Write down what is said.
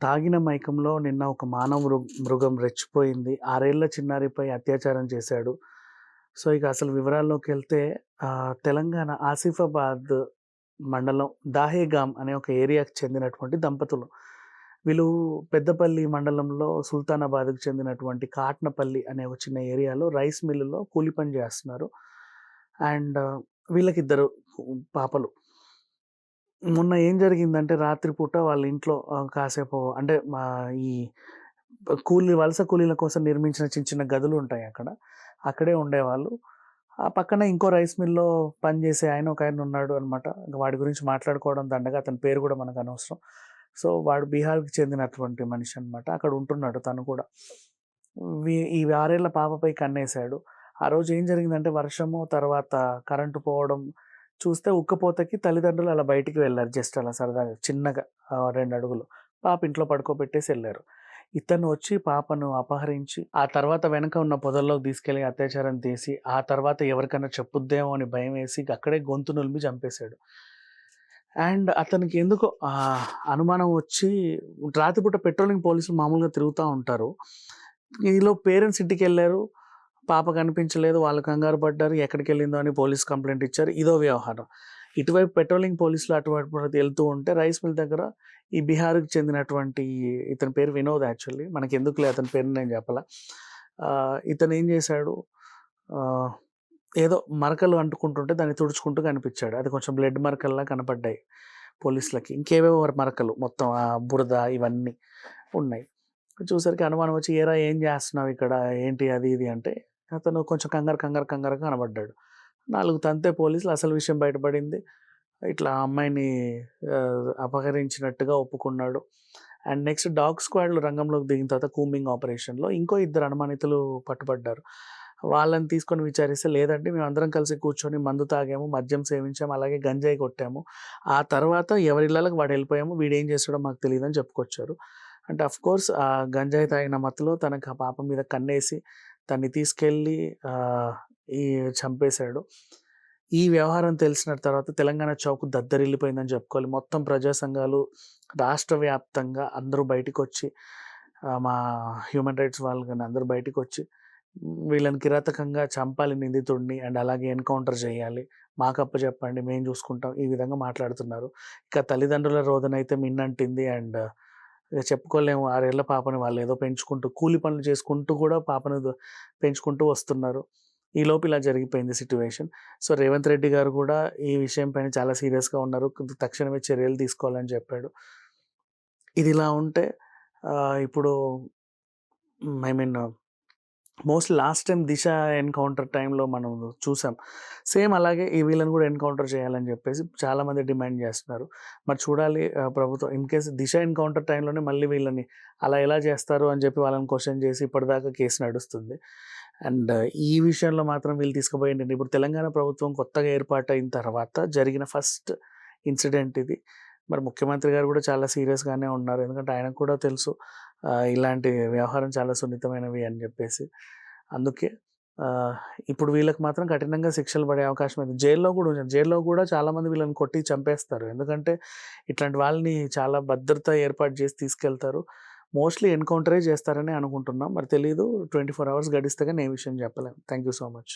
తాగిన మైకంలో నిన్న ఒక మానవ మృగం రెచ్చిపోయింది. 6 ఏళ్ల చిన్నారిపై అత్యాచారం చేశాడు. సో, ఇక అసలు వివరాల్లోకెళ్తే తెలంగాణ ఆసిఫాబాద్ మండలం దాహేగాం అనే ఒక ఏరియాకి చెందినటువంటి దంపతులు. వీళ్ళు పెద్దపల్లి మండలంలో సుల్తానాబాద్‌కి చెందినటువంటి కాట్నపల్లి అనే ఒక చిన్న ఏరియాలో రైస్ మిల్లులో కూలి పని చేస్తున్నారు. అండ్ వీళ్ళకిద్దరు పాపలు. మొన్న ఏం జరిగిందంటే రాత్రిపూట వాళ్ళ ఇంట్లో కాసేపు అంటే ఈ వలస కూలీల కోసం నిర్మించిన చిన్న చిన్న గదులుంటాయి అక్కడ. అక్కడే ఉండేవాళ్ళు. ఆ పక్కన ఇంకో రైస్ మిల్‌లో పనిచేసే ఒకాయన ఉన్నాడు అనమాట. వాడి గురించి మాట్లాడుకోవడం దండగ. అతని పేరు కూడా మనకనవసరం. సో, వాడు బీహార్‌కి చెందినటువంటి మనిషి అనమాట. అక్కడ ఉంటున్నాడు తను కూడా. ఈ 6 ఏళ్ల పాపపై కన్నేసాడు. ఆ రోజు ఏం జరిగిందంటే వర్షము, తర్వాత కరెంటు పోవడం చూస్తే ఉక్కపోతకి తల్లిదండ్రులు అలా బయటికి వెళ్లారు. జస్ట్ అలా సరదాగా చిన్నగా 2 అడుగులు. పాప ఇంట్లో పడుకోబెట్టేసి ఎళ్లారు. ఇతను వచ్చి పాపను అపహరించి, ఆ తర్వాత వెనక ఉన్న పొదల్లోకి తీసుకెళ్ళి అత్యాచారం చేసి, ఆ తర్వాత ఎవరికన్నా చెప్పుద్దేమో అని భయమేసి అక్కడే గొంతు నులిమి చంపేశాడు. అండ్ అతనికి ఎందుకో అనుమానం వచ్చి రాత్రిపూట పెట్రోలింగ్ పోలీసులు మామూలుగా తిరుగుతా ఉంటారు. ఈలోపు పేరెంట్స్ ఇంటికెళ్లారు. పాప కనిపించలేదు. వాళ్ళు కంగారు పడ్డారు. ఎక్కడికెళ్ళిందో అని పోలీస్ కంప్లెయింట్ ఇచ్చారు. ఇదో వ్యవహారం. ఇటువైపు పెట్రోలింగ్ పోలీసులు అటువైపు వెళ్తూ ఉంటే రైస్ మిల్ దగ్గర ఈ బీహార్‌కి చెందినటువంటి ఇతని పేరు వినోద్ యాక్చువల్లీ. మనకెందుకులే అతని పేరు నేను చెప్పలా. ఇతను ఏం చేశాడు, ఏదో మరకలు అంటుకుంటుంటే దాన్ని తుడుచుకుంటూ కనిపించాడు. అది కొంచెం బ్లడ్ మరకల్లా కనపడ్డాయి పోలీసులకి. ఇంకేవేవో మరకలు మొత్తం బురద ఇవన్నీ ఉన్నాయి. చూసరికి అనుమానం వచ్చి, "ఏరా ఏం చేస్తున్నావు ఇక్కడ? ఏంటి అది ఇది" అంటే అతను కొంచెం కంగారుగా కనబడ్డాడు. 4 తంతే పోలీసులు అసలు విషయం బయటపడింది. ఇట్లా అమ్మాయిని అపహరించినట్టుగా ఒప్పుకున్నాడు. అండ్ నెక్స్ట్ డాగ్ స్క్వాడ్‌లు రంగంలోకి దిగిన తర్వాత కూంబింగ్ ఆపరేషన్‌లో ఇంకో 2 అనుమానితులు పట్టుబడ్డారు. వాళ్ళని తీసుకొని విచారిస్తే, లేదండి మేమందరం కలిసి కూర్చొని మందు తాగాము, మద్యం సేవించాము, అలాగే గంజాయి కొట్టాము. ఆ తర్వాత ఎవరిళ్ళకి వాడు వెళ్ళిపోయాము. వీడేం చేస్తాడో మాకు తెలీదని చెప్పుకొచ్చారు. అంటే ఆఫ్‌కోర్స్ ఆ గంజాయి తాగిన మత్తులో తనకు ఆ పాప మీద కన్నేసి తన్ని తీసుకెళ్ళి ఈ చంపేశాడు. ఈ వ్యవహారం తెలిసిన తర్వాత తెలంగాణ చౌక్ దద్దరిల్లిపోయిందని చెప్పుకోవాలి. మొత్తం ప్రజా సంఘాలు రాష్ట్ర వ్యాప్తంగా అందరూ బయటికొచ్చి మా హ్యూమన్ రైట్స్ వాళ్ళు గాని అందరూ బయటికొచ్చి వీళ్ళని కిరాతకంగా చంపాలి నిందితుడిని. అండ్ అలాగే ఎన్‌కౌంటర్ చేయాలి. మాకు అప్పచెప్పండి మేము చూసుకుంటాం. ఈ విధంగా మాట్లాడుతున్నారు. ఇక తల్లిదండ్రుల రోదనైతే మిన్నంటింది. అండ్ ఇక చెప్పుకోలేము. 6 ఏళ్ల పాపని వాళ్ళేదో పెంచుకుంటూ కూలి పనులు చేసుకుంటూ కూడా పాపను పెంచుకుంటూ వస్తున్నారు. ఈలోపు ఇలా జరిగిపోయింది సిట్యుయేషన్. సో, రేవంత్ రెడ్డి గారు కూడా ఈ విషయం పైన చాలా సీరియస్‌గా ఉన్నారు. తక్షణమే చర్యలు తీసుకోవాలని చెప్పాడు. ఇదిలా ఉంటే ఇప్పుడు I mean mostly last time 'Disha' encounter టైంలో మనం చూసాం. సేమ్ అలాగే వీళ్ళని కూడా ఎన్‌కౌంటర్ చేయాలని చెప్పేసి చాలామంది డిమాండ్ చేస్తున్నారు. మరి చూడాలి ప్రభుత్వం ఇన్‌కేస్ 'దిశ' ఎన్‌కౌంటర్ టైంలోనే మళ్ళీ వీళ్ళని అలా ఎలా చేస్తారు అని చెప్పి వాళ్ళని క్వెషన్ చేసి ఇప్పటిదాకా కేసు నడుస్తుంది. అండ్ ఈ విషయంలో మాత్రం వీళ్ళు తీసుకుపోయింది ఇప్పుడు తెలంగాణ ప్రభుత్వం కొత్తగా ఏర్పాటయిన తర్వాత జరిగిన ఫస్ట్ ఇన్సిడెంట్ ఇది. మరి ముఖ్యమంత్రి గారు కూడా చాలా సీరియస్‌గానే ఉన్నారు. ఎందుకంటే ఆయనకు కూడా తెలుసు ఇలాంటి వ్యవహారం చాలా సున్నితమైనవి అని చెప్పేసి. అందుకే ఇప్పుడు వీళ్ళకి మాత్రం కఠినంగా శిక్షలు పడే అవకాశం ఉంది. జైల్‌లో కూడా చాలామంది వీళ్ళని కొట్టి చంపేస్తారు. ఎందుకంటే ఇట్లాంటి వాళ్ళని చాలా భద్రత ఏర్పాటు చేసి తీసుకెళ్తారు. మోస్ట్‌లీ ఎన్‌కౌంటరే చేస్తారని అనుకుంటున్నాం. మరి తెలీదు. 24 అవర్స్ గడిస్తే గాని ఏ విషయం చెప్పలేం. Thank you so much.